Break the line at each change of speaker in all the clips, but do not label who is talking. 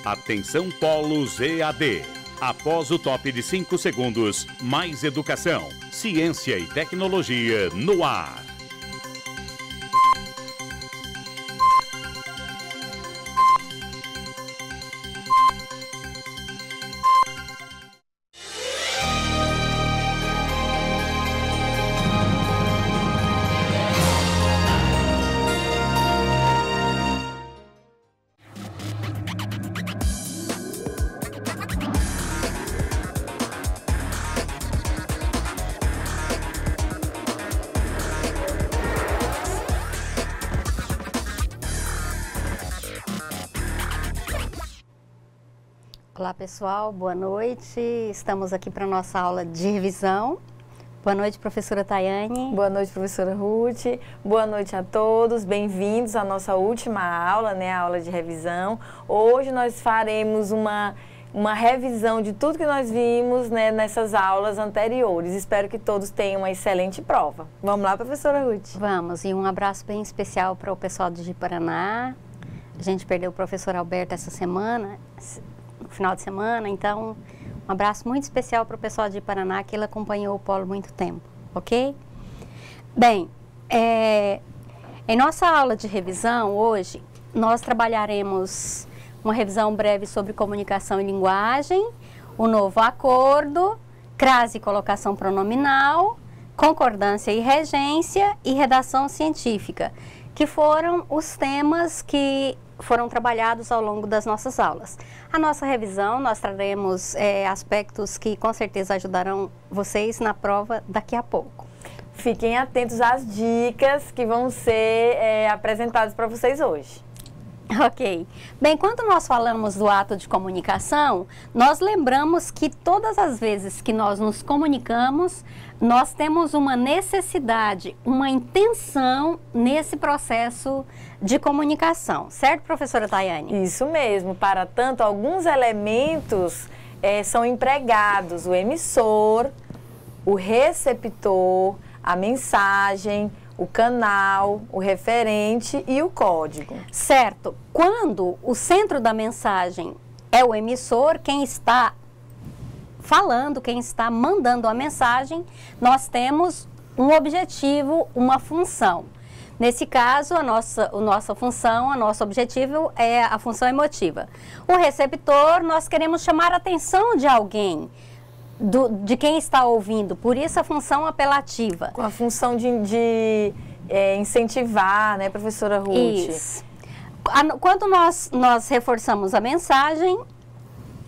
Atenção Polos EAD. Após o top de 5 segundos, mais educação, ciência e tecnologia no ar.
Olá pessoal, boa noite. Estamos aqui para a nossa aula de revisão. Boa noite, professora Tayane.
Boa noite, professora Ruth. Boa noite a todos. Bem-vindos à nossa última aula, né, a aula de revisão. Hoje nós faremos uma revisão de tudo que nós vimos, né, nessas aulas anteriores. Espero que todos tenham uma excelente prova. Vamos lá, professora Ruth?
Vamos, e um abraço bem especial para o pessoal de Ji-Paraná. A gente perdeu o professor Alberto essa semana, no final de semana, então um abraço muito especial para o pessoal de Paraná, que ele acompanhou o Polo muito tempo, ok? Bem, em nossa aula de revisão hoje, nós trabalharemos uma revisão breve sobre comunicação e linguagem, o novo acordo, crase e colocação pronominal, concordância e regência e redação científica, que foram os temas que foram trabalhados ao longo das nossas aulas. A nossa revisão, nós traremos aspectos que com certeza ajudarão vocês na prova daqui a pouco.
Fiquem atentos às dicas que vão ser apresentadas para vocês hoje.
Ok. Bem, quando nós falamos do ato de comunicação, nós lembramos que todas as vezes que nós nos comunicamos, nós temos uma necessidade, uma intenção nesse processo de comunicação. Certo, professora Tayane?
Isso mesmo. Para tanto, alguns elementos são empregados: o emissor, o receptor, a mensagem, o canal, o referente e o código.
Certo. Quando o centro da mensagem é o emissor, quem está falando, quem está mandando a mensagem, nós temos um objetivo, uma função. Nesse caso, a nossa função, o nosso objetivo é a função emotiva. O receptor, nós queremos chamar a atenção de alguém, de quem está ouvindo, por isso a função apelativa.
Com a função de incentivar, né, professora Ruth?
Isso. Quando nós reforçamos a mensagem,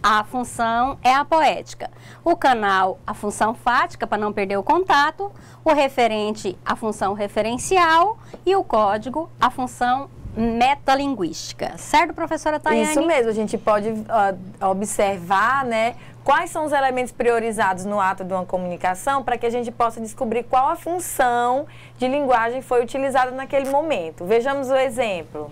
a função é a poética. O canal, a função fática, para não perder o contato. O referente, a função referencial. E o código, a função metalinguística. Certo, professora Tayane?
Isso mesmo, a gente pode observar, né, quais são os elementos priorizados no ato de uma comunicação para que a gente possa descobrir qual a função de linguagem foi utilizada naquele momento. Vejamos o exemplo.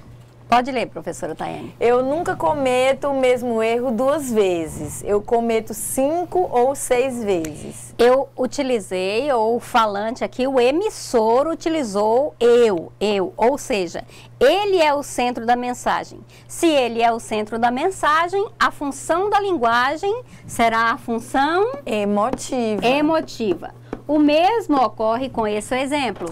Pode ler, professora Tayane.
Eu nunca cometo o mesmo erro 2 vezes. Eu cometo 5 ou 6 vezes.
Eu utilizei, ou o falante aqui, o emissor utilizou eu. Ou seja, ele é o centro da mensagem. Se ele é o centro da mensagem, a função da linguagem será a função emotiva. O mesmo ocorre com esse exemplo.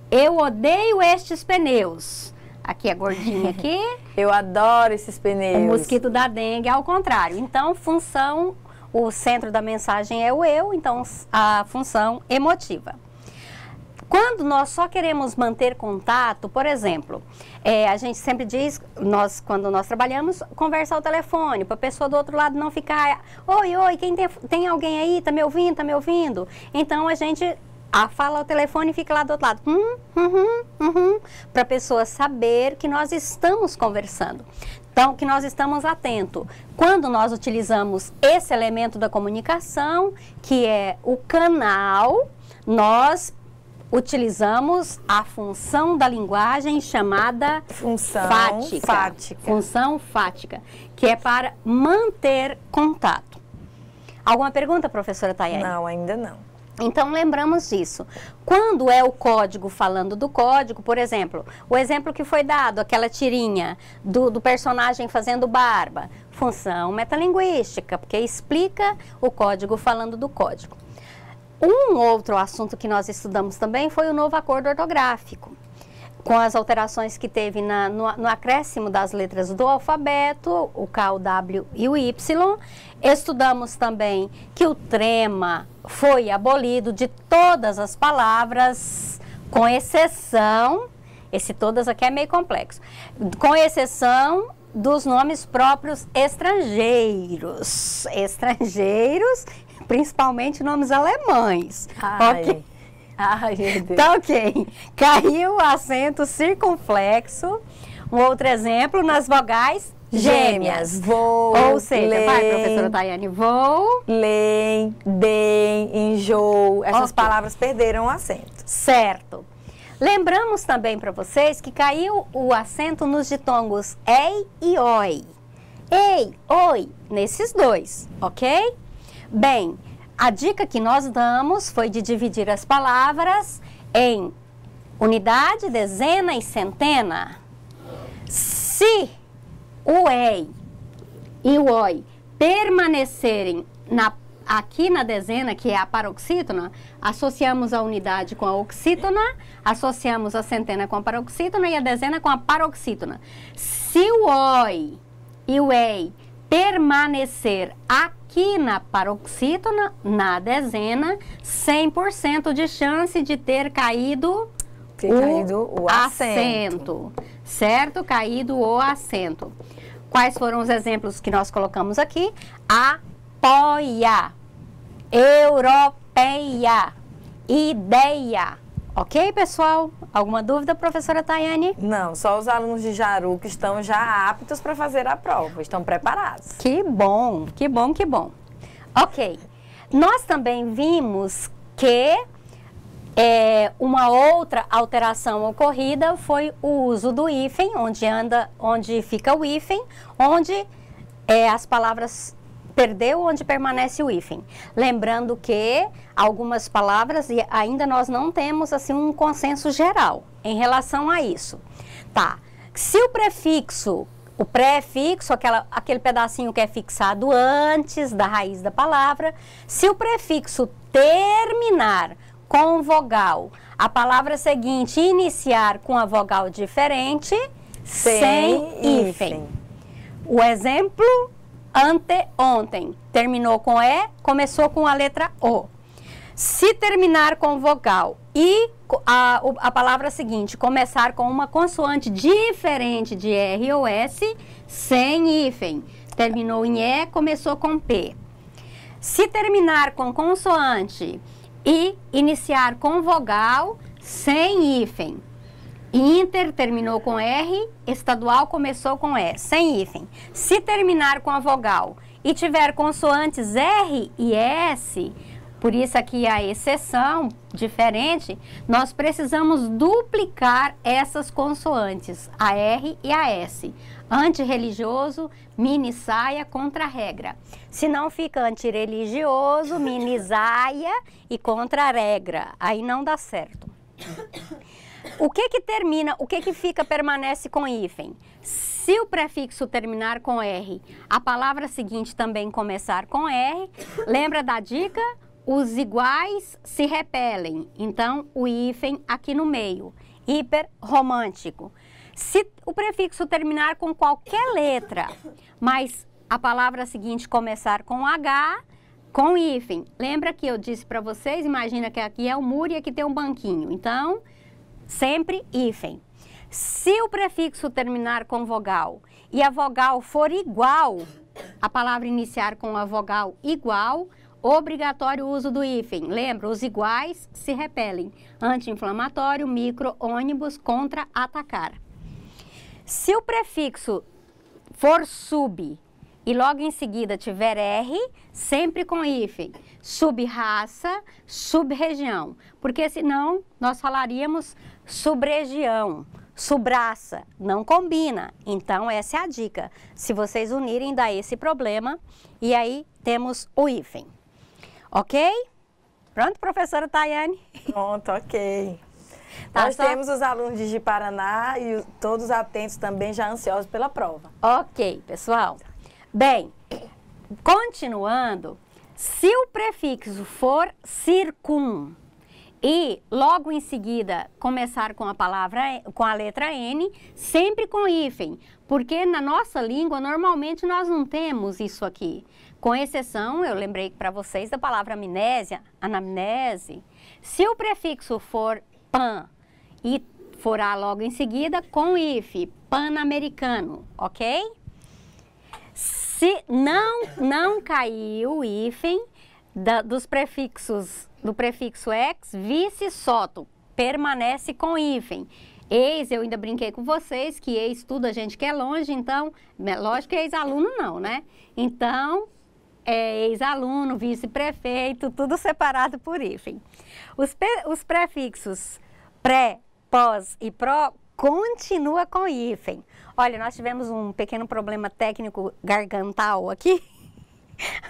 Eu odeio estes pneus. Aqui a gordinha aqui.
Eu adoro esses pneus.
O mosquito da dengue, ao contrário. Então, função, o centro da mensagem é o eu, então a função emotiva. Quando nós só queremos manter contato, por exemplo, a gente sempre diz, quando nós trabalhamos, conversar ao telefone, para a pessoa do outro lado não ficar, oi, quem tem alguém aí, tá me ouvindo, tá me ouvindo? Então, a gente fala ao telefone e fica lá do outro lado, para a pessoa saber que nós estamos conversando. Então, que nós estamos atentos. Quando nós utilizamos esse elemento da comunicação, que é o canal, nós utilizamos a função da linguagem chamada
função fática.
Função fática, que é para manter contato. Alguma pergunta, professora Tayane?
Não, ainda não.
Então, lembramos disso. Quando é o código falando do código, por exemplo, o exemplo que foi dado, aquela tirinha do personagem fazendo barba, função metalinguística, porque explica o código falando do código. Um outro assunto que nós estudamos também foi o novo acordo ortográfico, com as alterações que teve no acréscimo das letras do alfabeto, o K, o W e o Y. Estudamos também que o trema foi abolido de todas as palavras, com exceção, esse todas aqui é meio complexo, com exceção dos nomes próprios estrangeiros. Estrangeiros, principalmente nomes alemães. Ok?
Ai, meu Deus.
Tá ok. Caiu o acento circunflexo. Um outro exemplo, nas vogais gêmeas.
Vou,
ou seja,
leem,
vai, professora Tayane, vou,
leem, deem, enjoo. Essas
Ok.
palavras perderam o acento.
certo. Lembramos também para vocês que caiu o acento nos ditongos ei e oi. Ei, oi, nesses dois, ok? Bem, a dica que nós damos foi de dividir as palavras em unidade, dezena e centena. Se o ei e o oi permanecerem aqui na dezena, que é a paroxítona, associamos a unidade com a oxítona, associamos a centena com a paroxítona e a dezena com a paroxítona. Se o oi e o ei permanecer aqui na paroxítona, na dezena, 100% de chance de ter caído
o acento.
Certo? Caído o acento. Quais foram os exemplos que nós colocamos aqui? Apoia, europeia, ideia. Ok, pessoal? Alguma dúvida, professora Tayane?
Não, só os alunos de Jaru que estão já aptos para fazer a prova, estão preparados.
Que bom, que bom, que bom. Ok, nós também vimos que uma outra alteração ocorrida foi o uso do hífen, onde fica o hífen, onde as palavras perdeu onde permanece o hífen. Lembrando que algumas palavras, e ainda nós não temos assim um consenso geral em relação a isso. Tá, se o prefixo, aquele pedacinho que é fixado antes da raiz da palavra, se o prefixo terminar com vogal, a palavra seguinte iniciar com a vogal diferente, sem hífen. O exemplo anteontem terminou com E, começou com a letra O. Se terminar com vogal e a palavra seguinte começar com uma consoante diferente de R ou S, sem hífen. Terminou em E, começou com P. Se terminar com consoante e iniciar com vogal, sem hífen. Inter terminou com R, estadual começou com E, sem hífen. Se terminar com a vogal e tiver consoantes R e S, por isso aqui a exceção diferente, nós precisamos duplicar essas consoantes, a R e a S. Antirreligioso, mini saia, contra a regra. Se não fica antirreligioso, mini saia e contra a regra. Aí não dá certo. O que permanece com hífen? Se o prefixo terminar com R, a palavra seguinte também começar com R, lembra da dica? Os iguais se repelem, então o hífen aqui no meio, hiperromântico. Se o prefixo terminar com qualquer letra, mas a palavra seguinte começar com H, com hífen. Lembra que eu disse para vocês, imagina que aqui é o muro e aqui tem um banquinho, então sempre hífen. Se o prefixo terminar com vogal e a vogal for igual, a palavra iniciar com a vogal igual, obrigatório o uso do hífen. Lembra, os iguais se repelem. Anti-inflamatório, micro, ônibus, contra, atacar. Se o prefixo for sub e logo em seguida tiver R, sempre com hífen. Sub-raça, sub-região. Porque senão nós falaríamos sub-região, sub-raça. Não combina. Então essa é a dica. Se vocês unirem, dá esse problema. E aí temos o hífen. Ok? Pronto, professora Tayane?
Pronto, ok.
Tá,
Nós temos os alunos de Ji-Paraná e todos atentos também, já ansiosos pela prova.
Ok, pessoal. Bem, continuando, se o prefixo for circum e logo em seguida começar com a letra N, sempre com hífen, porque na nossa língua normalmente nós não temos isso aqui. Com exceção, eu lembrei para vocês da palavra amnésia, anamnese. Se o prefixo for pan e for A logo em seguida, com if, pan-americano, ok? Se não cair o hífen dos prefixos, do prefixo ex, vice, soto, permanece com hífen. Ex, eu ainda brinquei com vocês que ex tudo a gente quer longe, então, lógico que ex-aluno não, né? Então, ex-aluno, vice-prefeito, tudo separado por hífen. Os prefixos pré, pós e pró continua com hífen. Olha, nós tivemos um pequeno problema técnico gargantal aqui.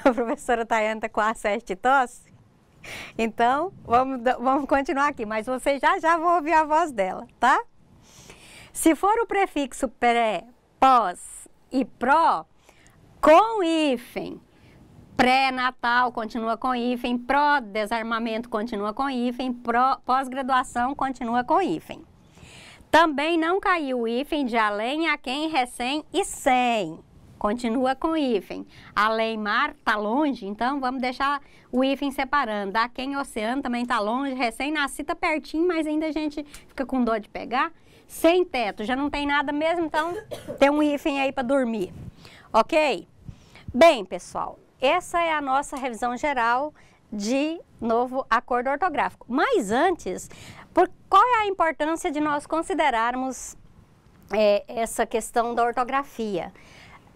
A professora Tayane está com acesso de tosse. Então, vamos continuar aqui, mas vocês já vão ouvir a voz dela, tá? Se for o prefixo pré, pós e pró, com hífen, pré-natal continua com hífen, pró-desarmamento continua com hífen, pós-graduação continua com hífen. Também não caiu o hífen de além, a quem, recém e sem. Continua com hífen. Além, mar, está longe, então vamos deixar o hífen separando. A quem, oceano, também está longe. Recém-nascido está pertinho, mas ainda a gente fica com dor de pegar. Sem teto, já não tem nada mesmo, então tem um hífen aí para dormir. Ok? Bem, pessoal, essa é a nossa revisão geral de novo acordo ortográfico. Mas antes, qual é a importância de nós considerarmos essa questão da ortografia?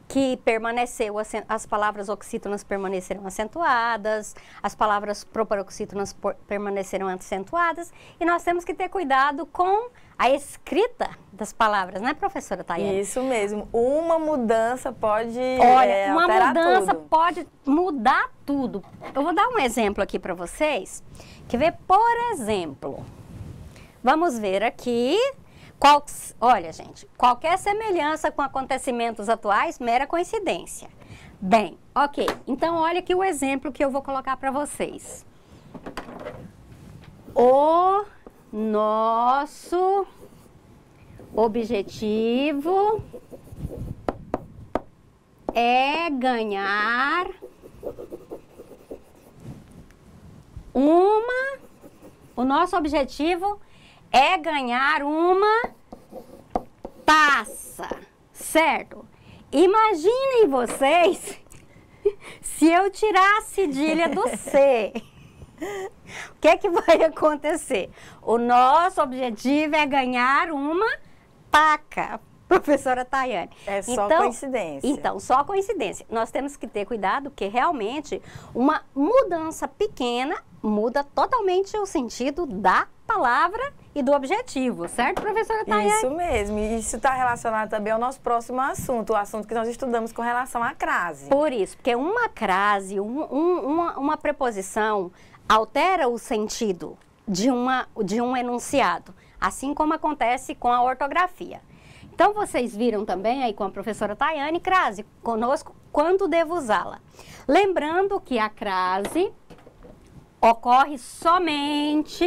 Que permaneceu, as palavras oxítonas permaneceram acentuadas, as palavras proparoxítonas permaneceram acentuadas, e nós temos que ter cuidado com a escrita das palavras, né, professora Tayane?
Isso mesmo. Uma mudança pode
uma mudança
tudo.
Pode mudar tudo. Eu vou dar um exemplo aqui para vocês. Quer ver? Por exemplo, vamos ver aqui. Olha, gente, qualquer semelhança com acontecimentos atuais, mera coincidência. Bem, ok. Então, olha aqui o exemplo que eu vou colocar para vocês. O nosso objetivo é ganhar o nosso objetivo é ganhar uma taça, certo? Imaginem vocês se eu tirar a cedilha do C. O que é que vai acontecer? O nosso objetivo é ganhar uma taca, professora Tayane.
É só coincidência.
Então, só coincidência. Nós temos que ter cuidado porque realmente uma mudança pequena muda totalmente o sentido da palavra e do objetivo, certo, professora Tayane?
Isso mesmo. E isso está relacionado também ao nosso próximo assunto, o assunto que nós estudamos com relação à crase.
Por isso, porque uma crase, uma preposição altera o sentido de um enunciado, assim como acontece com a ortografia. Então, vocês viram também aí com a professora Tayane, crase conosco, quando devo usá-la. Lembrando que a crase ocorre somente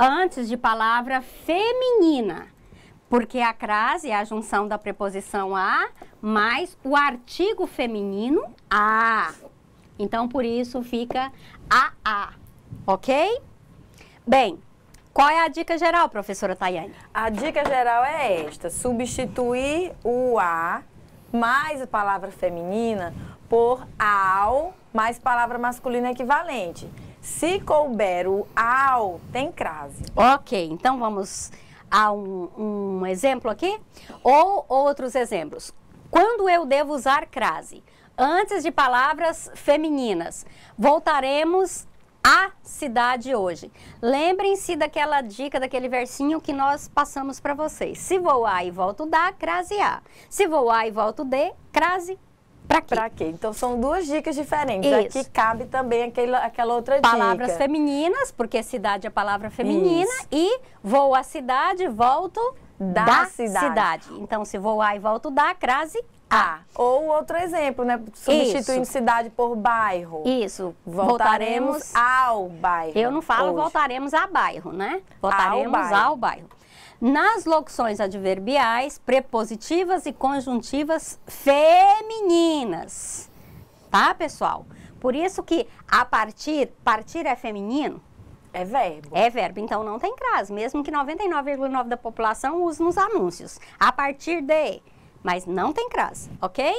antes de palavra feminina, porque a crase é a junção da preposição a mais o artigo feminino a. Então, por isso fica a, ok? Bem, qual é a dica geral, professora Tayane?
A dica geral é esta: substituir o a mais a palavra feminina por ao mais palavra masculina equivalente. Se couber o ao, tem crase.
Ok, então vamos a um exemplo aqui? Ou outros exemplos. Quando eu devo usar crase? Antes de palavras femininas. Voltaremos à cidade hoje. Lembrem-se daquela dica, daquele versinho que nós passamos para vocês. Se vou a e volto da, crase a. Se vou a e volto de, crase Pra quê?
Pra quê? Então são duas dicas diferentes.
Isso.
Aqui cabe também aquela outra
Palavras
dica.
femininas, porque cidade é palavra feminina.
Isso.
E vou à cidade, volto
Da cidade.
Então, se vou a e volto da, crase a.
Ou outro exemplo, né? Substituindo cidade por bairro.
Isso.
Voltaremos ao bairro.
Eu não falo
hoje.
voltaremos a bairro, né? Voltaremos
bairro.
ao bairro. Nas locuções adverbiais, prepositivas e conjuntivas femininas. Tá, pessoal? Por isso que a partir é feminino.
É verbo.
É verbo, então não tem crase, mesmo que 99,9% da população use nos anúncios. A partir de, mas não tem crase, ok?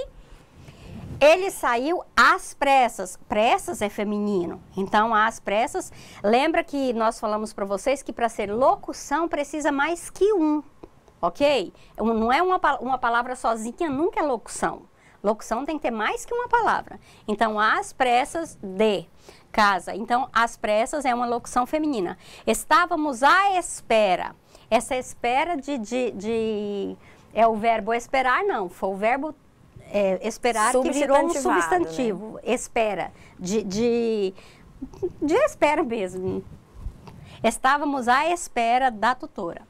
Ele saiu às pressas. Pressas é feminino, então às pressas. Lembra que nós falamos para vocês que para ser locução precisa mais que um, ok? Não é uma palavra sozinha, nunca é locução. Locução tem que ter mais que uma palavra. Então, às pressas de casa. Então, às pressas é uma locução feminina. Estávamos à espera. Essa espera é o verbo esperar, não. Foi o verbo esperar que virou um substantivo. Né? Espera. De espera mesmo. Estávamos à espera da tutora.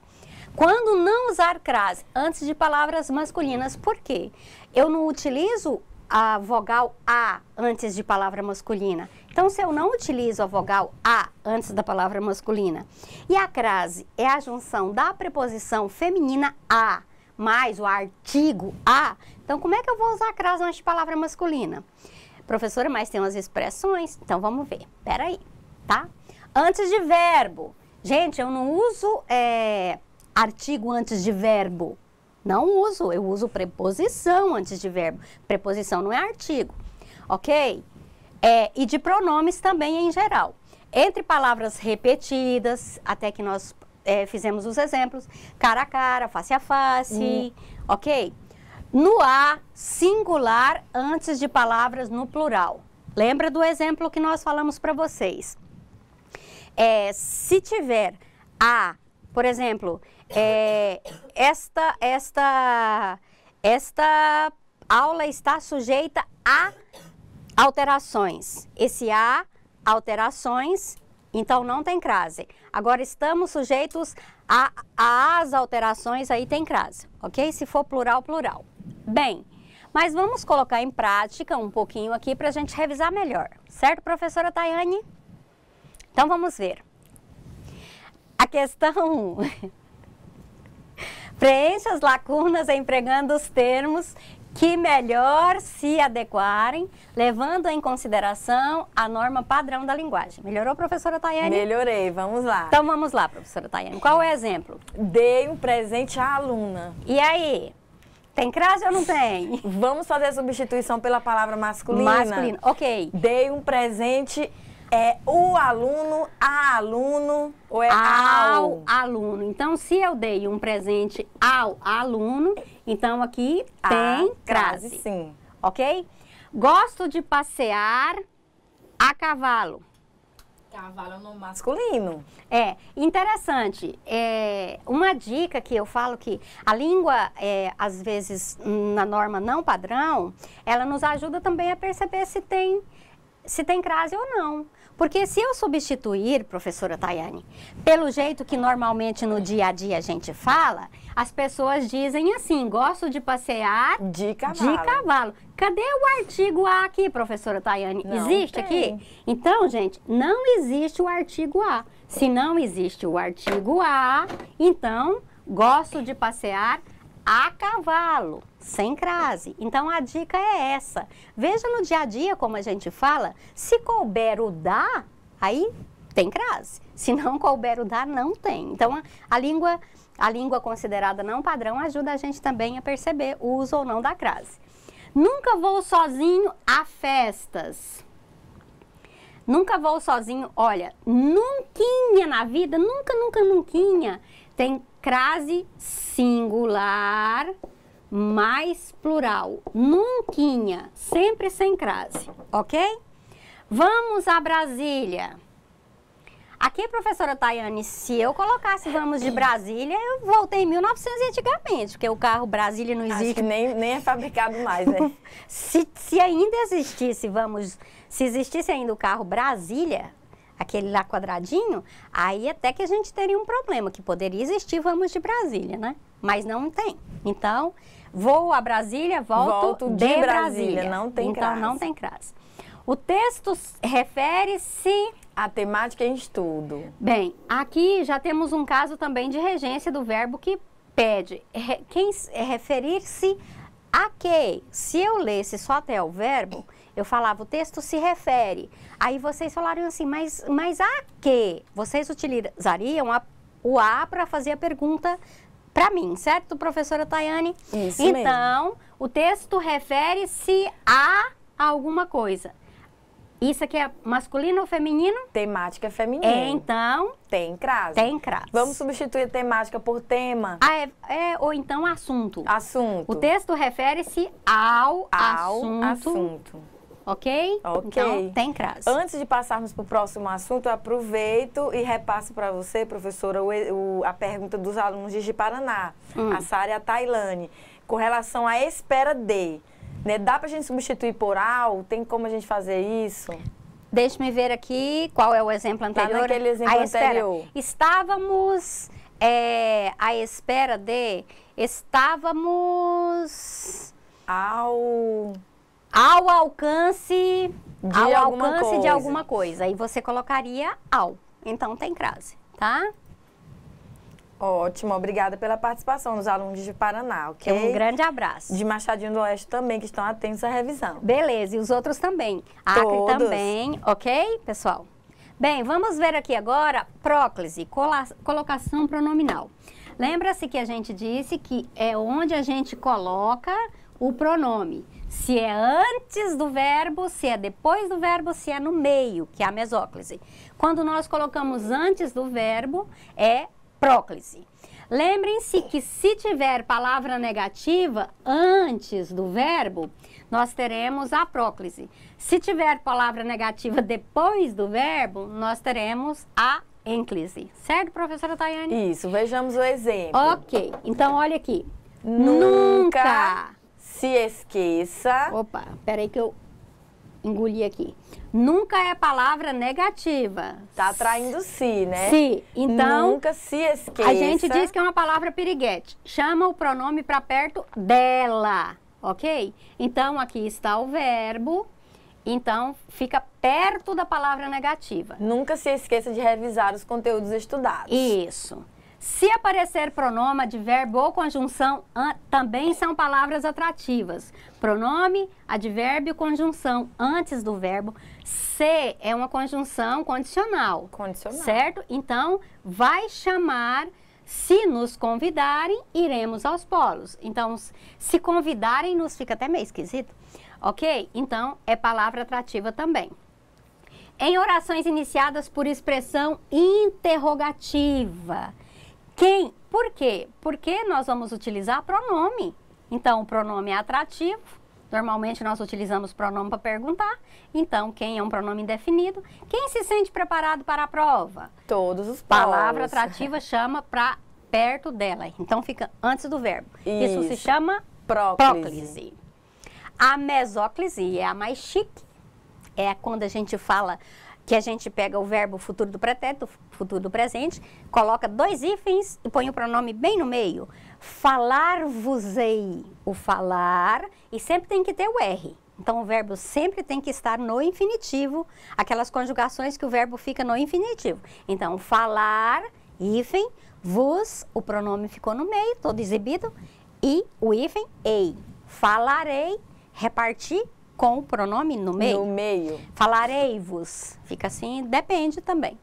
Quando não usar crase antes de palavras masculinas, por quê? Eu não utilizo a vogal A antes de palavra masculina. Então, se eu não utilizo a vogal A antes da palavra masculina, e a crase é a junção da preposição feminina A mais o artigo A, então como é que eu vou usar a crase antes de palavra masculina? Professora, mas tem umas expressões, então vamos ver. Peraí, tá? Antes de verbo. Gente, eu não uso artigo antes de verbo. Não uso, eu uso preposição antes de verbo. Preposição não é artigo, ok? E de pronomes também em geral. Entre palavras repetidas, até que nós fizemos os exemplos, cara a cara, face a face, ok? No A, singular antes de palavras no plural. Lembra do exemplo que nós falamos para vocês? Se tiver a, por exemplo, esta aula está sujeita a alterações. Esse a, alterações, então não tem crase. Agora, estamos sujeitos às alterações, aí tem crase, ok? Se for plural, plural. Bem, mas vamos colocar em prática um pouquinho aqui para a gente revisar melhor. Certo, professora Tayane? Então, vamos ver. A questão 1. Preencha as lacunas empregando os termos que melhor se adequarem, levando em consideração a norma padrão da linguagem. Melhorou, professora Tayane?
Melhorei, vamos lá.
Então, vamos lá, professora Tayane. Qual é o exemplo?
Dei um presente à aluna.
E aí? Tem crase ou não tem?
Vamos fazer a substituição pela palavra masculina?
Masculino, ok.
Dei um presente, o aluno, a aluno, ou ao
aluno. Então, se eu dei um presente ao aluno, então aqui tem crase.
Sim.
Ok? Gosto de passear a cavalo.
Cavalo no masculino.
Interessante. Uma dica que eu falo que a língua, às vezes, na norma não padrão, ela nos ajuda também a perceber se tem crase ou não. Porque se eu substituir, professora Tayane, pelo jeito que normalmente no dia a dia a gente fala, as pessoas dizem assim, gosto de passear
de cavalo.
Cadê o artigo A aqui, professora Tayane?
Não
existe
tem.
aqui? Então, gente, não existe o artigo A. Se não existe o artigo A, então, gosto de passear a cavalo, sem crase. Então, a dica é essa. Veja no dia a dia como a gente fala, se couber o da, aí tem crase. Se não couber o da, não tem. Então, a língua considerada não padrão ajuda a gente também a perceber o uso ou não da crase. Nunca vou sozinho a festas. Nunca vou sozinho, olha, nunquinha na vida, nunquinha, tem crase singular mais plural. Nunquinha, sempre sem crase, ok? Vamos a Brasília. Aqui, professora Tayane, se eu colocasse vamos de Brasília, eu voltei em 1900 antigamente, porque o carro Brasília não existe.
Acho que nem é fabricado mais, né?
se ainda existisse, se existisse ainda o carro Brasília, aquele lá quadradinho, aí até que a gente teria um problema, que poderia existir vamos de Brasília, né? Mas não tem. Então, vou a Brasília, volto de Brasília.
Não tem crase.
Então, não tem crase. O texto refere-se
a temática em estudo.
Bem, aqui já temos um caso também de regência do verbo que pede. Referir-se a quê? Se eu lesse só até o verbo, eu falava, o texto se refere. Aí vocês falariam assim, mas a quê? Vocês utilizariam o a para fazer a pergunta para mim, certo, professora Tayane?
Isso
então,
mesmo.
O texto refere-se a alguma coisa. Isso aqui é masculino ou feminino?
Temática feminina.
Então,
tem crase.
Tem crase.
Vamos substituir a temática por tema.
Ou então assunto.
Assunto.
O texto refere-se ao assunto. Ok? Então, tem crase.
Antes de passarmos para o próximo assunto, eu aproveito e repasso para você, professora, a pergunta dos alunos de Ji-Paraná, a Sara e a Tailane, com relação à espera de. Né? Dá para a gente substituir por ao? Tem como a gente fazer isso?
Deixa-me ver aqui qual é o exemplo anterior.
Tá naquele exemplo anterior.
Estávamos à espera de... Estávamos... Ao alcance de alguma coisa. Aí você colocaria ao. Então, tem crase, tá?
Ótimo, obrigada pela participação dos alunos de Paraná, ok?
Um grande abraço.
De Machadinho do Oeste também, que estão atentos à revisão.
Beleza, e os outros também. Acre também, ok, pessoal? Bem, vamos ver aqui agora próclise, colocação pronominal. Lembra-se que a gente disse que é onde a gente coloca o pronome. Se é antes do verbo, se é depois do verbo, se é no meio, que é a mesóclise. Quando nós colocamos antes do verbo, é próclise. Lembrem-se que se tiver palavra negativa antes do verbo, nós teremos a próclise. Se tiver palavra negativa depois do verbo, nós teremos a ênclise. Certo, professora Tayane?
Isso, vejamos o exemplo.
Ok, então olha aqui.
Nunca se esqueça.
Opa, peraí que eu engoli aqui. Nunca é palavra negativa.
Tá traindo si, né?
Si. Então,
nunca se esqueça.
A gente diz que é uma palavra piriguete. Chama o pronome para perto dela, ok? Então, aqui está o verbo. Então, fica perto da palavra negativa.
Nunca se esqueça de revisar os conteúdos estudados.
Isso. Se aparecer pronome, advérbio ou conjunção, também são palavras atrativas. Pronome, advérbio, conjunção antes do verbo. Se é uma conjunção condicional.
Condicional.
Certo? Então, vai chamar, se nos convidarem, iremos aos polos. Então, se convidarem, nos fica até meio esquisito. Ok? Então, é palavra atrativa também. Em orações iniciadas por expressão interrogativa. Quem? Por quê? Porque nós vamos utilizar pronome. Então, o pronome é atrativo. Normalmente, nós utilizamos pronome para perguntar. Então, quem é um pronome indefinido? Quem se sente preparado para a prova?
Todos os
Palavra atrativa chama para perto dela. Então, fica antes do verbo. Isso se chama próclise. A mesóclise é a mais chique. É quando a gente fala que a gente pega o verbo futuro do pretérito, futuro do presente, coloca dois hífens e põe o pronome bem no meio. Falar-vos-ei. O falar, e sempre tem que ter o R. Então, o verbo sempre tem que estar no infinitivo, aquelas conjugações que o verbo fica no infinitivo. Então, falar, hífen, vos, o pronome ficou no meio, todo exibido, e o hífen, ei. Falarei, repartir, com o pronome no meio.
No meio.
Falarei-vos. Fica assim, depende também.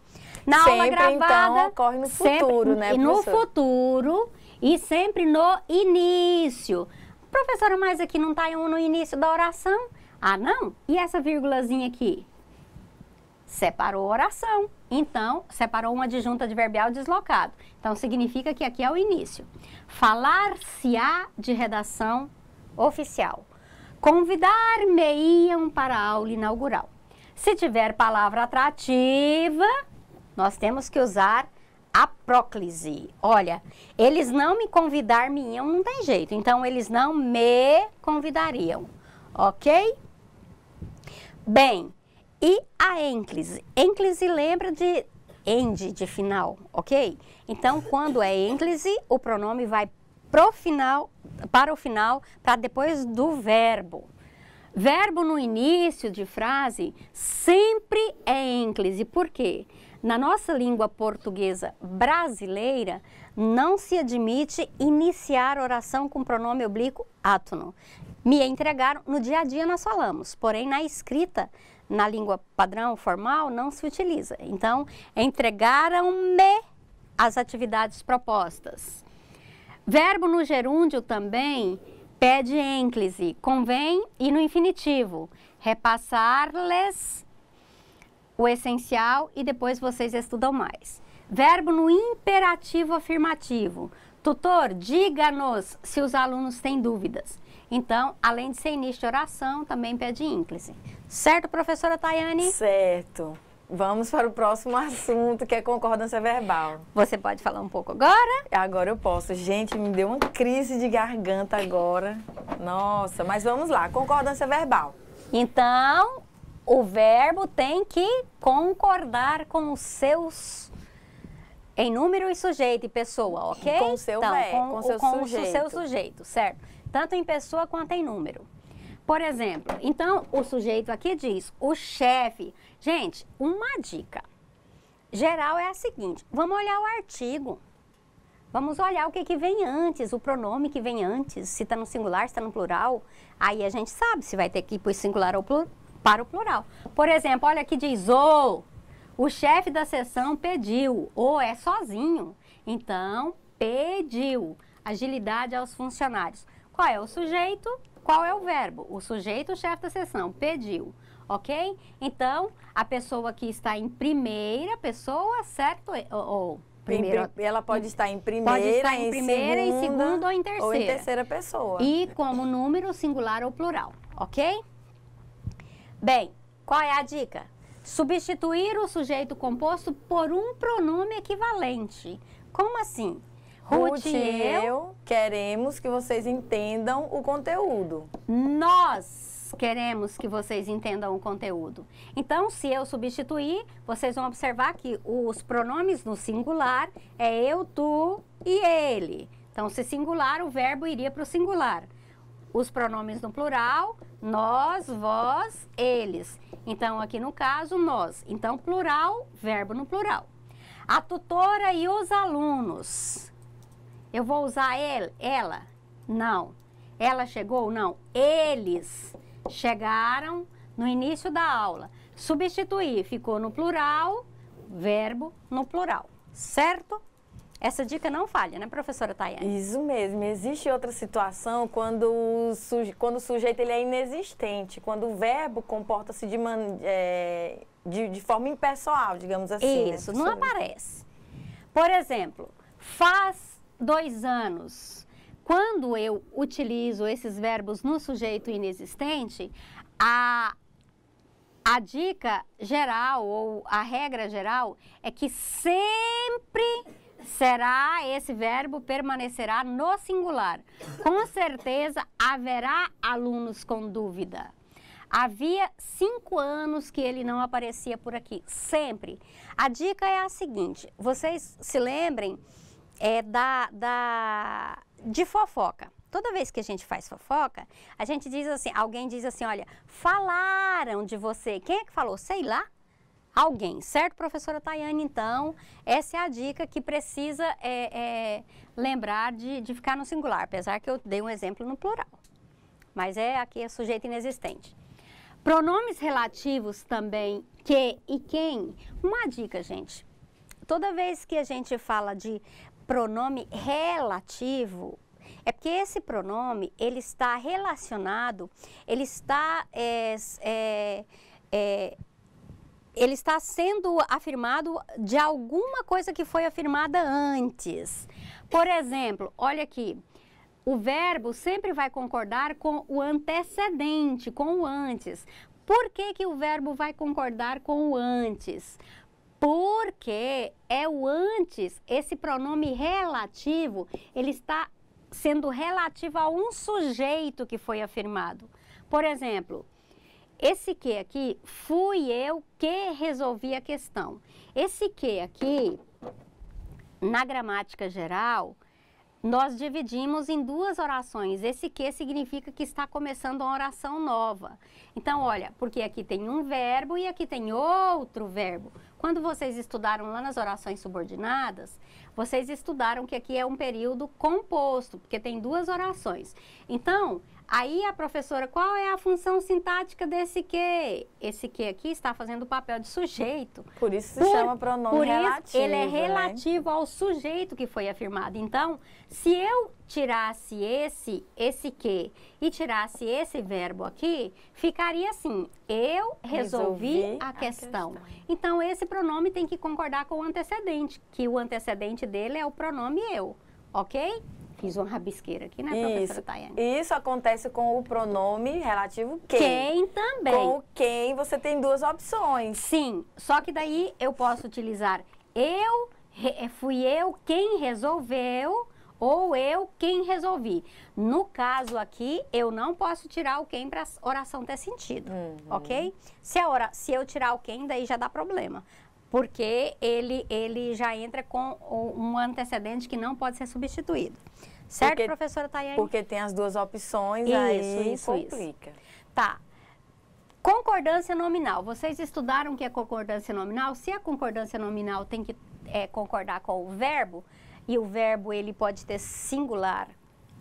Na
sempre,
aula gravada...
então, ocorre no futuro, né,
e no futuro e sempre no início. Professora, mas aqui não está um no início da oração? Ah, não? E essa vírgulazinha aqui? Separou a oração. Então, separou uma adjunto adverbial deslocado. Então, significa que aqui é o início. Falar-se-á de redação oficial. Convidar-me-iam para a aula inaugural. Se tiver palavra atrativa, Nós temos que usar a próclise. Olha, eles não me convidar-me-iam, não tem jeito. Então, eles não me convidariam, ok? Bem, e a ênclise? Ênclise lembra de end, de final, ok? Então, quando é ênclise, o pronome vai para o final, para depois do verbo. Verbo no início de frase sempre é ênclise. Por quê? Na nossa língua portuguesa brasileira, não se admite iniciar oração com pronome oblíquo átono. Me entregaram, no dia a dia nós falamos, porém na escrita, na língua padrão formal, não se utiliza. Então, entregaram-me as atividades propostas. Verbo no gerúndio também pede ênclise, convém e no infinitivo, repassar-lhes o essencial e depois vocês estudam mais. Verbo no imperativo afirmativo. Tutor, diga-nos se os alunos têm dúvidas. Então, além de ser início de oração, também pede ênclise. Certo, professora Tayane?
Certo. Vamos para o próximo assunto, que é concordância verbal.
Você pode falar um pouco agora?
Agora eu posso. Gente, me deu uma crise de garganta agora. Nossa, mas vamos lá. Concordância verbal.
Então, o verbo tem que concordar com os seus, em número e sujeito e pessoa, ok?
Com o seu
então,
verbo, com
o seu sujeito, certo? Tanto em pessoa quanto em número. Por exemplo, então, o sujeito aqui diz, o chefe. Gente, uma dica geral é a seguinte, vamos olhar o artigo. Vamos olhar o que vem antes, o pronome que vem antes, se está no singular, se está no plural. Aí a gente sabe se vai ter que ir para o singular ou para o plural. Por exemplo, olha aqui diz o chefe da seção pediu, é sozinho. Então, pediu. Agilidade aos funcionários. Qual é o sujeito? Qual é o verbo? O sujeito, o chefe da seção, pediu. Ok? Então, a pessoa que está em primeira pessoa, certo?
Ela pode estar em primeira,
em segunda ou em terceira.
Ou em terceira pessoa.
E como número singular ou plural, ok? Bem, qual é a dica? Substituir o sujeito composto por um pronome equivalente. Como assim?
Ruth e eu queremos que vocês entendam o conteúdo.
Nós queremos que vocês entendam o conteúdo. Então, se eu substituir, vocês vão observar que os pronomes no singular é eu, tu e ele. Então, se singular, o verbo iria para o singular. Os pronomes no plural, nós, vós, eles. Então, aqui no caso, nós. Então, plural, verbo no plural. A tutora e os alunos. Eu vou usar ele, ela? Não. Ela chegou? Não. Eles chegaram no início da aula. Substituir, ficou no plural, verbo no plural. Certo? Essa dica não falha, né, professora Tayane?
Isso mesmo. Existe outra situação quando o sujeito ele é inexistente, quando o verbo comporta-se de forma impessoal, digamos assim.
Isso, não aparece. Por exemplo, faz 2 anos. Quando eu utilizo esses verbos no sujeito inexistente, a dica geral ou a regra geral é que sempre esse verbo permanecerá no singular. Com certeza haverá alunos com dúvida. Havia 5 anos que ele não aparecia por aqui, sempre. A dica é a seguinte, vocês se lembrem de fofoca. Toda vez que a gente faz fofoca, a gente diz assim, alguém diz assim, olha, falaram de você. Quem é que falou? Sei lá. Alguém, certo, professora Tayane? Então, essa é a dica que precisa lembrar de ficar no singular, apesar que eu dei um exemplo no plural. Mas aqui é sujeito inexistente. Pronomes relativos também, que e quem. Uma dica, gente. Toda vez que a gente fala de pronome relativo, é porque esse pronome, ele está relacionado, ele está sendo afirmado de alguma coisa que foi afirmada antes. Por exemplo, olha aqui, o verbo sempre vai concordar com o antecedente, com o antes. Por que o verbo vai concordar com o antes? Porque é o antes, esse pronome relativo, ele está sendo relativo a um sujeito que foi afirmado. Por exemplo, esse que aqui, fui eu que resolvi a questão. Esse que aqui, na gramática geral, nós dividimos em duas orações. Esse que significa que está começando uma oração nova. Então, olha, porque aqui tem um verbo e aqui tem outro verbo. Quando vocês estudaram lá nas orações subordinadas, vocês estudaram que aqui é um período composto, porque tem duas orações. Então, aí a professora, qual é a função sintática desse que? Esse que aqui está fazendo o papel de sujeito.
Por isso se chama pronome relativo.
Ele é relativo ao sujeito que foi afirmado. Então, se eu tirasse esse que e tirasse esse verbo aqui, ficaria assim, eu resolvi a questão. Então, esse pronome tem que concordar com o antecedente, que o antecedente dele é o pronome eu, ok? Fiz uma rabisqueira aqui, né, professora Tayane?
Isso acontece com o pronome relativo quem.
Quem também.
Com o quem você tem duas opções.
Sim, só que daí eu posso utilizar fui eu quem resolveu ou eu quem resolvi. No caso aqui, eu não posso tirar o quem para a oração ter sentido, ok? Se eu tirar o quem, daí já dá problema. Porque ele já entra com um antecedente que não pode ser substituído. Certo, professora Tayane?
Porque tem as duas opções, aí complica.
Tá. Concordância nominal. Vocês estudaram o que é concordância nominal? Se a concordância nominal tem que concordar com o verbo, e o verbo ele pode ter singular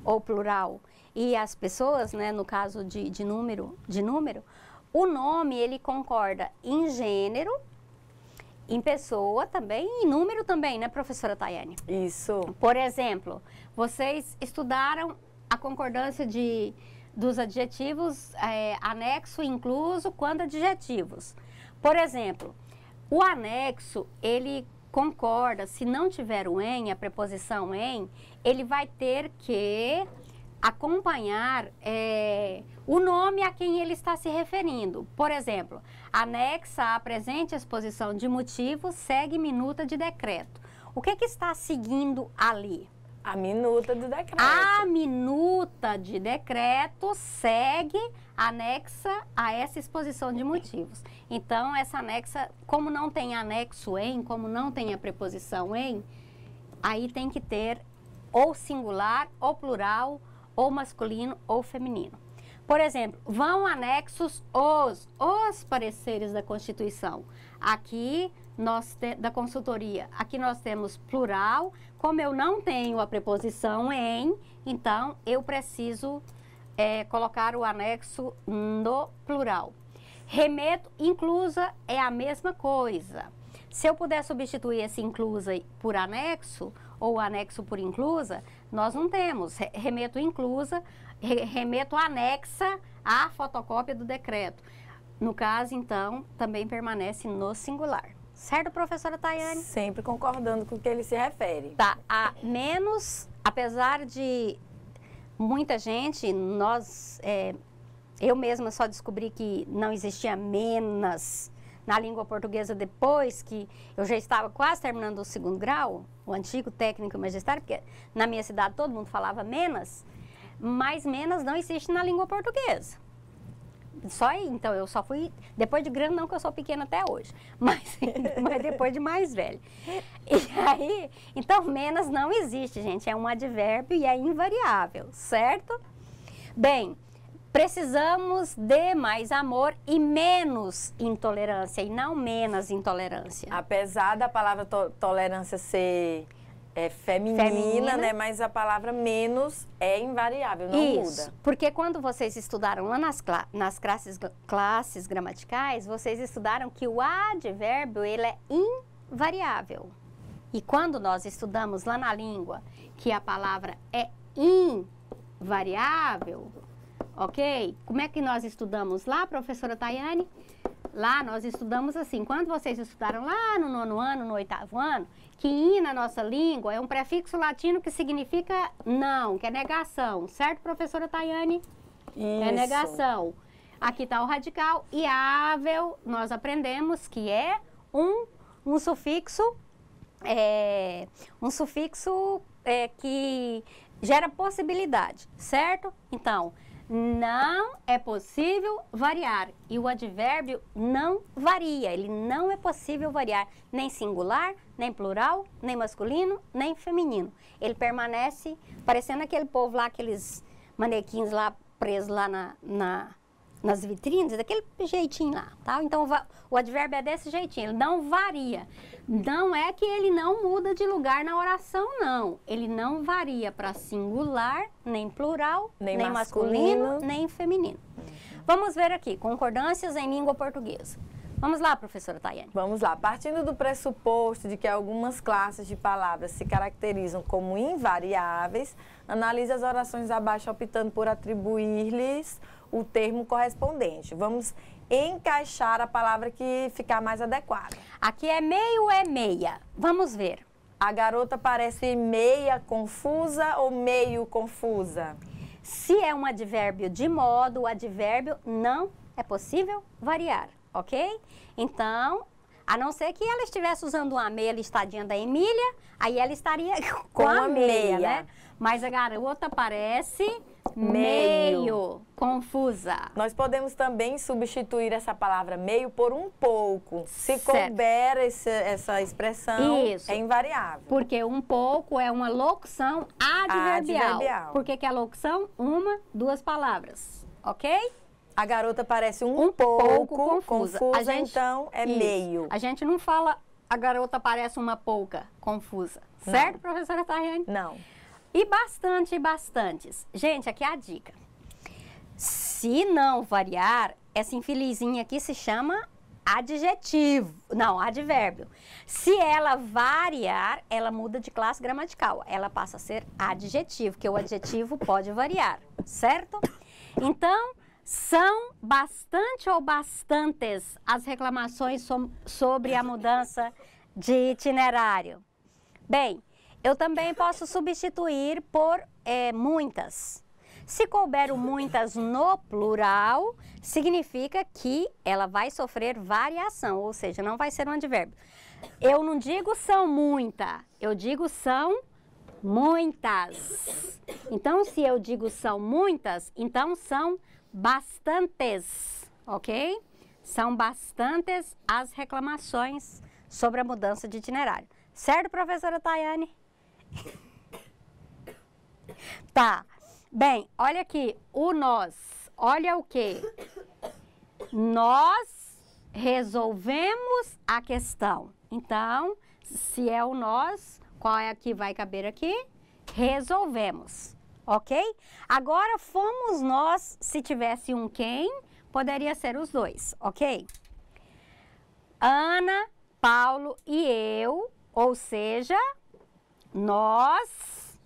ou plural, e as pessoas, né, no caso de número, o nome ele concorda em gênero, em pessoa também, em número também, né, professora Tayane?
Isso.
Por exemplo, vocês estudaram a concordância dos adjetivos anexo e incluso quando adjetivos. Por exemplo, o anexo, ele concorda, se não tiver o em, a preposição em, ele vai ter que acompanhar o nome a quem ele está se referindo. Por exemplo, anexa à presente exposição de motivos, segue minuta de decreto. O que está seguindo ali?
A minuta do decreto.
A minuta de decreto segue anexa a essa exposição de motivos. Então, essa anexa, como não tem anexo em, como não tem a preposição em, aí tem que ter ou singular, ou plural, ou masculino, ou feminino. Por exemplo, vão anexos os pareceres da Constituição. Aqui, da consultoria, aqui nós temos plural. Como eu não tenho a preposição em, então eu preciso colocar o anexo no plural. Remeto, inclusa é a mesma coisa. Se eu puder substituir esse inclusa por anexo, ou anexo por inclusa, nós não temos. Remeto inclusa, remeto anexa à fotocópia do decreto. No caso, então, também permanece no singular. Certo, professora Tayane?
Sempre concordando com o que ele se refere.
Tá, a menos, apesar de muita gente, eu mesma só descobri que não existia menos na língua portuguesa depois que eu já estava quase terminando o 2º grau, o antigo técnico magistério, porque na minha cidade todo mundo falava menos, mas menos não existe na língua portuguesa. Então, eu só fui, depois de grande, não que eu sou pequena até hoje, mas depois de mais velha. E aí, então, menos não existe, gente, é um advérbio e é invariável, certo? Bem, precisamos de mais amor e menos intolerância, e não menos intolerância.
Apesar da palavra tolerância ser feminina, né? Mas a palavra menos é invariável, não muda.
Porque quando vocês estudaram lá nas classes gramaticais, vocês estudaram que o advérbio, ele é invariável. E quando nós estudamos lá na língua que a palavra é invariável, ok? Como é que nós estudamos lá, professora Tayane? Lá nós estudamos assim, quando vocês estudaram lá no 9º ano, no 8º ano, que in na nossa língua é um prefixo latino que significa não, que é negação, certo, professora Tayane?
Isso.
É negação. Aqui está o radical, e ável, nós aprendemos que é um um sufixo que gera possibilidade, certo? Então, não é possível variar. E o advérbio não varia. Ele não é possível variar nem singular, nem plural, nem masculino, nem feminino. Ele permanece parecendo aquele povo lá, aqueles manequins lá presos lá nas vitrines, daquele jeitinho lá, tá? Então, o advérbio é desse jeitinho, ele não varia. Não é que ele não muda de lugar na oração, não. Ele não varia para singular, nem plural, nem masculino, nem feminino. Vamos ver aqui, concordâncias em língua portuguesa. Vamos lá, professora Tayane.
Vamos lá. Partindo do pressuposto de que algumas classes de palavras se caracterizam como invariáveis, analise as orações abaixo optando por atribuir-lhes o termo correspondente. Vamos encaixar a palavra que ficar mais adequada.
Aqui é meio ou é meia? Vamos ver.
A garota parece meia confusa ou meio confusa?
Se é um advérbio de modo, o advérbio não é possível variar, ok? Então, a não ser que ela estivesse usando uma meia listadinha da Emília, aí ela estaria com a meia, né? Mas a garota parece meio confusa.
Nós podemos também substituir essa palavra meio por um pouco. Se couber essa expressão,
isso,
é invariável.
Porque um pouco é uma locução adverbial. Por que é locução? Uma, duas palavras, ok?
A garota parece um pouco confusa, então é
isso,
meio.
A gente não fala a garota parece uma pouca confusa, certo, professora Tayane?
Não.
E bastantes. Gente, aqui é a dica. Se não variar, essa infelizinha aqui se chama adjetivo. Não, advérbio. Se ela variar, ela muda de classe gramatical. Ela passa a ser adjetivo, que o adjetivo pode variar, certo? Então, são bastante ou bastantes as reclamações sobre a mudança de itinerário. Bem, eu também posso substituir por muitas. Se couber o muitas no plural, significa que ela vai sofrer variação, ou seja, não vai ser um advérbio. Eu não digo são muita, eu digo são muitas. Então, se eu digo são muitas, então são bastantes, ok? São bastantes as reclamações sobre a mudança de itinerário. Certo, professora Tayane? Tá. Bem, olha aqui, o nós. Olha o quê? Nós resolvemos a questão. Então, se é o nós, qual é que vai caber aqui? Resolvemos, ok? Agora, fomos nós, se tivesse um quem, poderia ser os dois, ok? Ana, Paulo e eu, ou seja, nós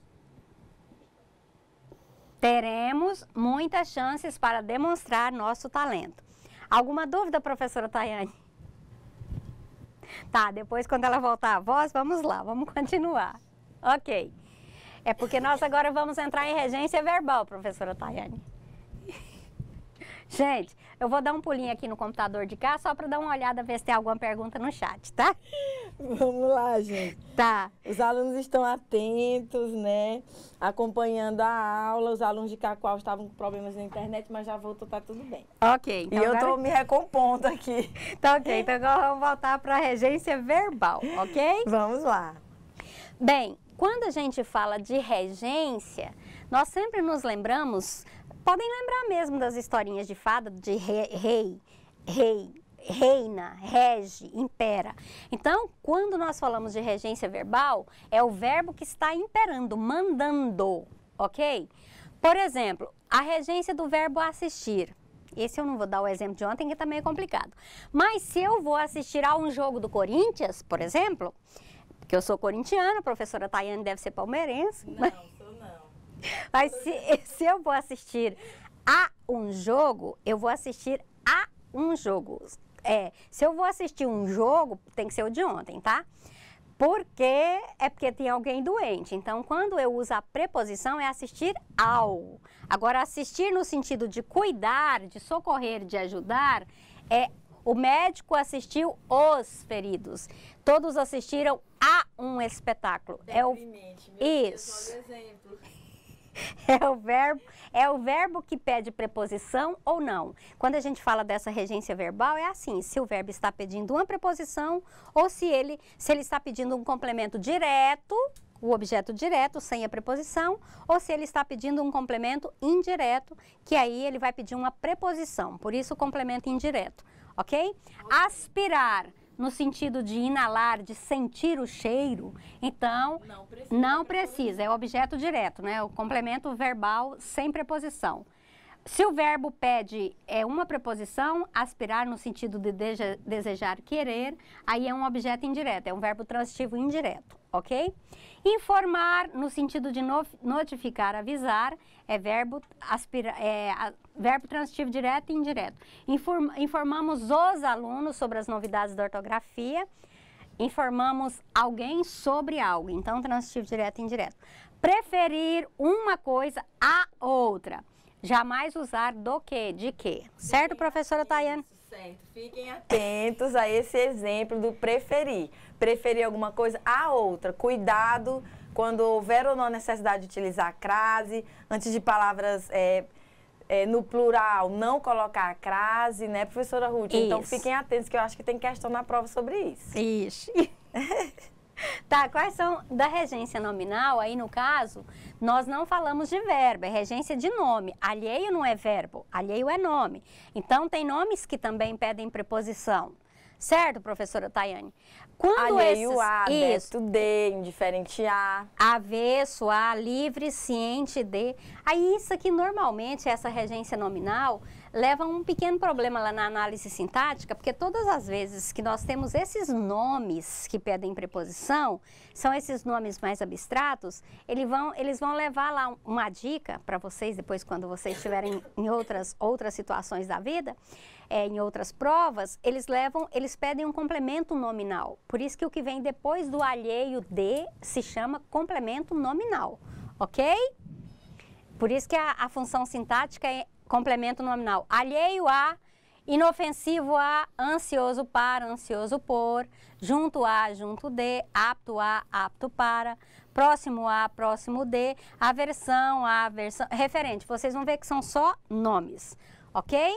teremos muitas chances para demonstrar nosso talento. Alguma dúvida, professora Tayane? Tá, depois quando ela voltar a voz, vamos lá, vamos continuar. Ok. É porque nós agora vamos entrar em regência verbal, professora Tayane. Gente, eu vou dar um pulinho aqui no computador de cá, só para dar uma olhada, ver se tem alguma pergunta no chat, tá?
Vamos lá, gente.
Tá.
Os alunos estão atentos, né? Acompanhando a aula. Os alunos de Cacoal estavam com problemas na internet, mas já voltou, tá tudo bem.
Ok.
Então e eu tô me recompondo aqui.
Tá ok, então agora vamos voltar para a regência verbal, ok?
Vamos lá.
Bem, quando a gente fala de regência, nós sempre nos lembramos, podem lembrar mesmo das historinhas de fada, de rei, reina, rege, impera. Então, quando nós falamos de regência verbal, é o verbo que está imperando, mandando, ok? Por exemplo, a regência do verbo assistir. Esse eu não vou dar o exemplo de ontem, que tá meio complicado. Mas se eu vou assistir a um jogo do Corinthians, por exemplo, porque eu sou corintiana, a professora Tayane deve ser palmeirense.
Não, sou não.
Mas se eu vou assistir a um jogo, eu vou assistir a um jogo. Se eu vou assistir um jogo, tem que ser o de ontem, tá? Porque tem alguém doente. Então, quando eu uso a preposição, é assistir ao. Agora, assistir no sentido de cuidar, de socorrer, de ajudar, é O médico assistiu os feridos. Todos assistiram a um espetáculo. Isso. É o verbo que pede preposição ou não. Quando a gente fala dessa regência verbal, é assim, se o verbo está pedindo uma preposição ou se ele está pedindo um complemento direto, o objeto direto, sem a preposição, ou se ele está pedindo um complemento indireto, que aí ele vai pedir uma preposição, por isso o complemento indireto, ok? Aspirar, no sentido de inalar, de sentir o cheiro, então não precisa, é o objeto direto, né? O complemento verbal sem preposição. Se o verbo pede uma preposição, aspirar no sentido de desejar, querer, aí é um objeto indireto, é um verbo transitivo indireto, ok? Informar no sentido de notificar, avisar, é verbo transitivo direto e indireto. Informamos os alunos sobre as novidades da ortografia, informamos alguém sobre algo, então transitivo direto e indireto. Preferir uma coisa à outra. Jamais usar do que, de que. Certo, professora Tayane?
Certo. Fiquem atentos a esse exemplo do preferir. Preferir alguma coisa à outra. Cuidado quando houver ou não necessidade de utilizar a crase. Antes de palavras no plural, não colocar a crase, né, professora Ruth?
Isso.
Então fiquem atentos que eu acho que tem questão na prova sobre isso.
Isso. Tá, quais são da regência nominal? Aí no caso, nós não falamos de verbo, é regência de nome. Alheio não é verbo, alheio é nome. Então tem nomes que também pedem preposição. Certo, professora Tayane? Quando
alheio a,
isso,
adepto de, indiferente a.
Avesso a, livre, ciente de. Aí isso aqui normalmente, essa regência nominal, leva a um pequeno problema lá na análise sintática, porque todas as vezes que nós temos esses nomes que pedem preposição, são esses nomes mais abstratos, eles vão levar lá uma dica para vocês, depois quando vocês estiverem em outras situações da vida, em outras provas, eles pedem um complemento nominal. Por isso que o que vem depois do alheio de se chama complemento nominal, ok? Por isso que a função sintática é complemento nominal. Alheio a, inofensivo a, ansioso para, ansioso por, junto a, junto de, apto a, apto para, próximo a, próximo de, aversão a, aversão, referente. Vocês vão ver que são só nomes, ok?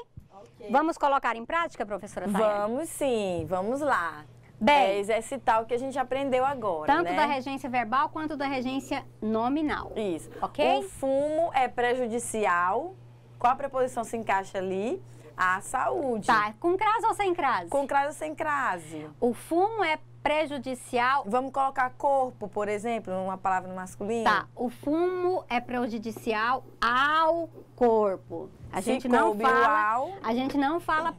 Vamos colocar em prática, professora Tayane?
Vamos sim, vamos lá.
Bem,
exercitar o que a gente aprendeu agora,
tanto
né?
da regência verbal quanto da regência nominal.
Isso.
Ok?
O fumo é prejudicial. Qual a preposição se encaixa ali? À saúde.
Tá, com crase ou sem crase?
Com crase ou sem crase?
O fumo é prejudicial.
Vamos colocar corpo, por exemplo, numa palavra no masculino?
Tá, o fumo é prejudicial ao corpo. A gente não fala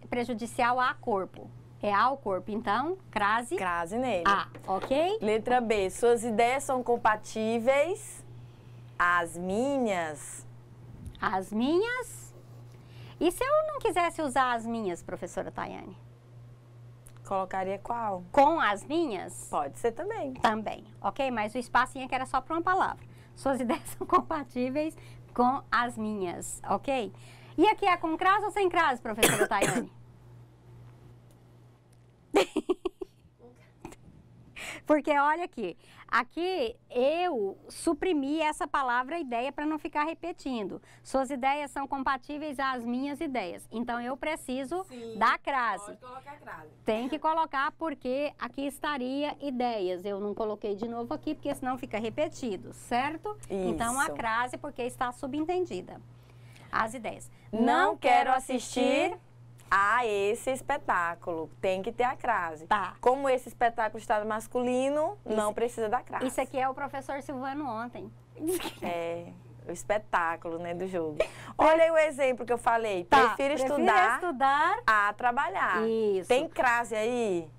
prejudicial a corpo. É ao corpo, então, crase.
Crase nele.
A, ok?
Letra B, suas ideias são compatíveis às minhas.
As minhas. E se eu não quisesse usar as minhas, professora Tayane?
Colocaria qual?
Com as minhas?
Pode ser também.
Também, ok? Mas o espacinho aqui era só para uma palavra. Suas ideias são compatíveis com as minhas, ok? E aqui é com crase ou sem crase, professora Tayane? Porque olha aqui eu suprimi essa palavra ideia para não ficar repetindo. Suas ideias são compatíveis às minhas ideias. Então eu preciso da crase.
Pode colocar crase.
Tem que colocar porque aqui estaria ideias. Eu não coloquei de novo aqui porque senão fica repetido, certo?
Isso.
Então a crase porque está subentendida. As ideias.
Não quero assistir a esse espetáculo. Tem que ter a crase.
Tá.
Como esse espetáculo está no masculino, não precisa da crase.
Isso aqui é o professor Silvano ontem.
É, o espetáculo, né, do jogo. Olha aí o exemplo que eu falei.
Tá,
Prefiro
estudar
a trabalhar.
Isso.
Tem crase aí?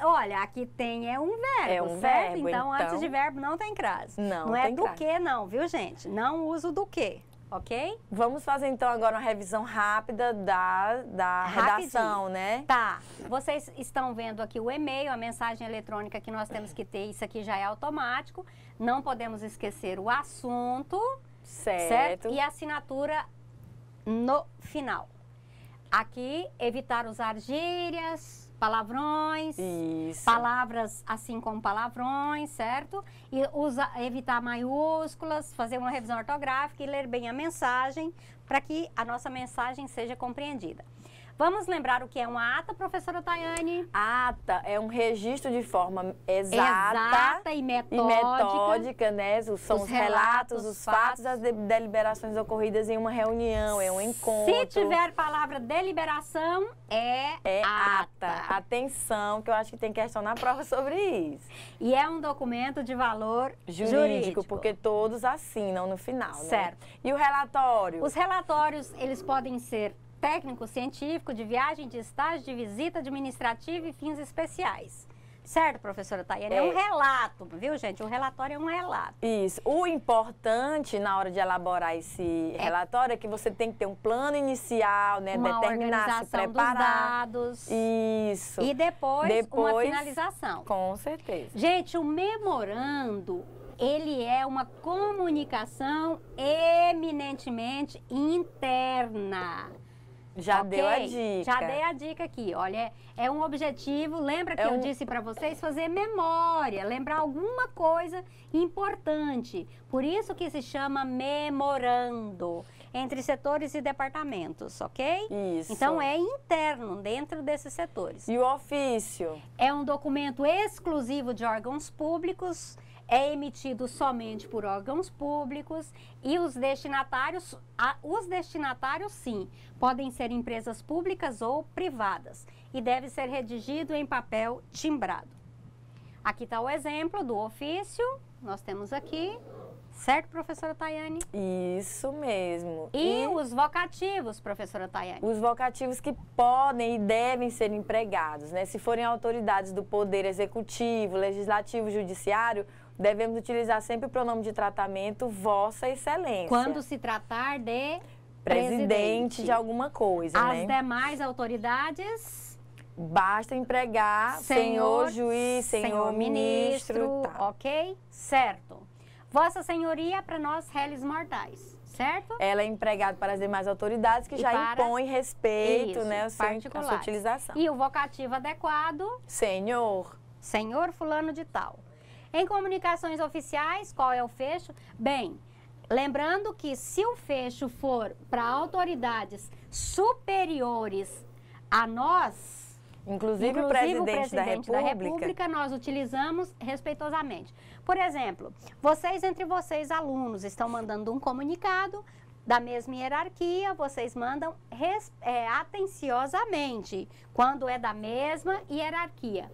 Olha, aqui tem um verbo,
É um
certo?
verbo,
Então, antes de verbo não tem crase.
Não
é
tem
do
crase.
que não, viu, gente? Não uso do que, ok?
Vamos fazer então agora uma revisão rápida da redação, né?
Tá. Vocês estão vendo aqui o e-mail, a mensagem eletrônica que nós temos que ter. Isso aqui já é automático. Não podemos esquecer o assunto, certo? E a assinatura no final. Aqui, evitar usar gírias, palavrões,
Isso.
palavras assim como palavrões, certo? E evitar maiúsculas, fazer uma revisão ortográfica e ler bem a mensagem para que a nossa mensagem seja compreendida. Vamos lembrar o que é uma ata, professora Tayane?
Ata é um registro de forma exata
e
metódica, né? São os relatos, os fatos, as deliberações ocorridas em uma reunião, é um encontro.
Se tiver palavra deliberação, é ata.
Atenção, que eu acho que tem questão na prova sobre isso.
E é um documento de valor jurídico.
Porque todos assinam no final,
certo.
Né? E o relatório?
Os relatórios, eles podem ser técnico, científico, de viagem, de estágio, de visita administrativa e fins especiais. Certo, professora Tayane? É um relato, viu, gente? O relatório é um relato.
Isso. O importante na hora de elaborar esse relatório é que você tem que ter um plano inicial, né?
Uma
determinar, se preparar.
Dos dados.
Isso.
E depois uma finalização.
Com certeza.
Gente, o memorando, ele é uma comunicação eminentemente interna.
Já deu a dica.
Já dei a dica aqui. Olha, é um objetivo, lembra que eu disse para vocês, fazer memória, lembrar alguma coisa importante. Por isso que se chama memorando, entre setores e departamentos, ok?
Isso.
Então é interno, dentro desses setores.
E o ofício?
É um documento exclusivo de órgãos públicos, é emitido somente por órgãos públicos e os destinatários sim, podem ser empresas públicas ou privadas e deve ser redigido em papel timbrado. Aqui está o exemplo do ofício, nós temos aqui, certo, professora Tayane?
Isso mesmo.
E os vocativos, professora Tayane?
Os vocativos que podem e devem ser empregados, né? Se forem autoridades do Poder Executivo, Legislativo, Judiciário, devemos utilizar sempre o pronome de tratamento Vossa Excelência.
Quando se tratar de
presidente de alguma coisa,
As
né?
demais autoridades,
basta empregar senhor juiz, senhor ministro, tá.
Ok? Certo. Vossa Senhoria para nós réis mortais, certo?
Ela é empregada para as demais autoridades que já impõem respeito,
isso,
né, a sua utilização.
E o vocativo adequado?
Senhor.
Senhor fulano de tal. Em comunicações oficiais, qual é o fecho? Bem, lembrando que se o fecho for para autoridades superiores a nós,
inclusive o presidente da República,
nós utilizamos respeitosamente. Por exemplo, entre vocês alunos estão mandando um comunicado da mesma hierarquia, vocês mandam atenciosamente, quando é da mesma hierarquia.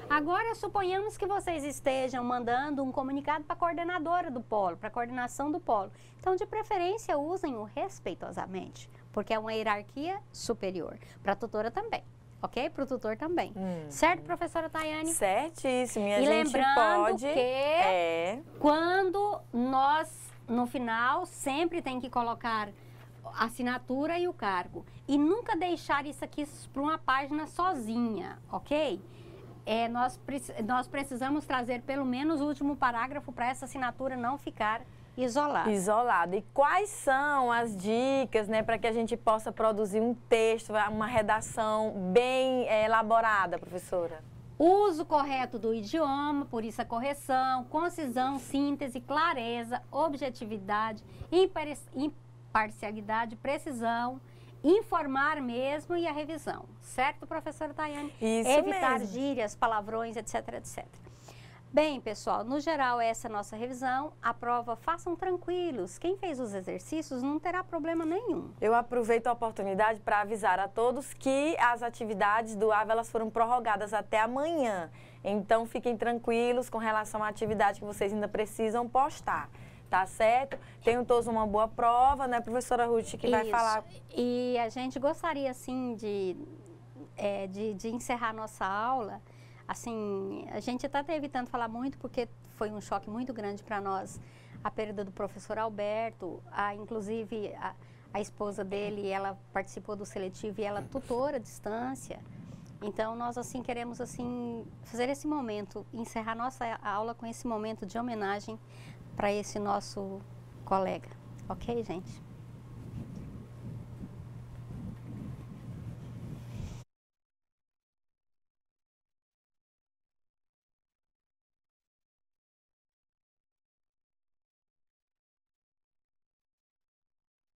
Agora, suponhamos que vocês estejam mandando um comunicado para a coordenadora do polo, para a coordenação do polo. Então, de preferência, usem o respeitosamente, porque é uma hierarquia superior. Para a tutora também. Ok? Para o tutor também. Certo, professora Tayane?
Certíssimo. E
lembrando que quando nós, no final, sempre tem que colocar a assinatura e o cargo. E nunca deixar isso aqui para uma página sozinha, ok? Nós precisamos trazer pelo menos o último parágrafo para essa assinatura não ficar isolada. E quais são as dicas, né, para que a gente possa produzir um texto, uma redação bem elaborada, professora? Uso correto do idioma, por isso a correção, concisão, síntese, clareza, objetividade, imparcialidade, precisão, informar mesmo e a revisão. Certo, professora Tayane? Isso Evitar mesmo. Gírias, palavrões, etc, etc. Bem, pessoal, no geral, essa é a nossa revisão. A prova, façam tranquilos. Quem fez os exercícios não terá problema nenhum. Eu aproveito a oportunidade para avisar a todos que as atividades do AVA, elas foram prorrogadas até amanhã. Então, fiquem tranquilos com relação à atividade que vocês ainda precisam postar. Tá certo? Tenham todos uma boa prova, né, professora Ruth, que vai falar. E a gente gostaria, assim, de encerrar nossa aula. Assim, a gente está evitando falar muito porque foi um choque muito grande para nós a perda do professor Alberto. Inclusive, a esposa dele, ela participou do seletivo e ela tutora à distância. Então, nós, assim, queremos, assim, fazer esse momento, encerrar nossa aula com esse momento de homenagem para esse nosso colega. Ok, gente?